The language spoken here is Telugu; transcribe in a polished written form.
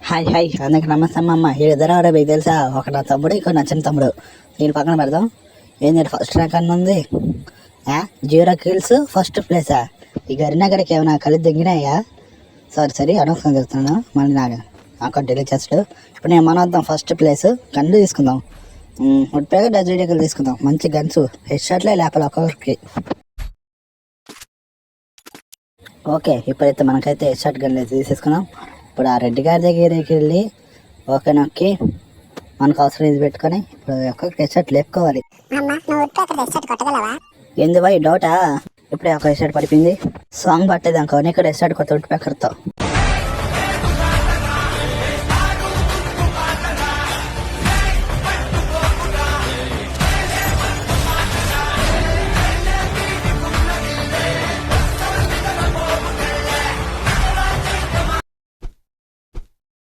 హాయ్ హాయ్ అందరికి నమస్తే అమ్మ. వీళ్ళిద్దరు ఎవరో మీకు తెలుసా? ఒక నా తమ్ముడు, ఇంకో నచ్చిన తమ్ముడు. వీళ్ళు పక్కన పెడదాం. ఏంటి ఫస్ట్ ర్యాంక్ అన్న ఉంది, 0 kills ఫస్ట్ ప్లేసా? ఈ గరినగరికి ఏమైనా కలిసి దిగినాయా? సరే అనవసరం చెప్తున్నాను. మళ్ళీ నాకు అకౌంట్ డిలీట్ చేస్తాడు. ఇప్పుడు నేను మనొద్దాం ఫస్ట్ ప్లేస్. గన్ను తీసుకుందాం, ముడిపేగా డజరీడీకలు తీసుకుందాం. మంచి గన్స్, హెడ్ షాట్లే లేపాలి ఒక్కొక్కరికి. ఓకే, ఇప్పుడైతే మనకైతే హెడ్ షాట్ గన్లు అయితే తీసేసుకున్నాం. ఇప్పుడు ఆ రెడ్డి గారి దగ్గరికి వెళ్ళి ఓకే నొక్కి మనకు అవసరం ఇది పెట్టుకొని ఇప్పుడు ఒక హెడ్ షాట్ లేపుకోవాలి. ఏంది బాయ్ డౌటా? ఇప్పుడే ఒక హెడ్ షాట్ పడిపోయింది. సాంగ్ పట్టేది అనుకో, ఇక్కడ హెడ్ షాట్ కొత్త ఉట్టి ప్యాకర్తో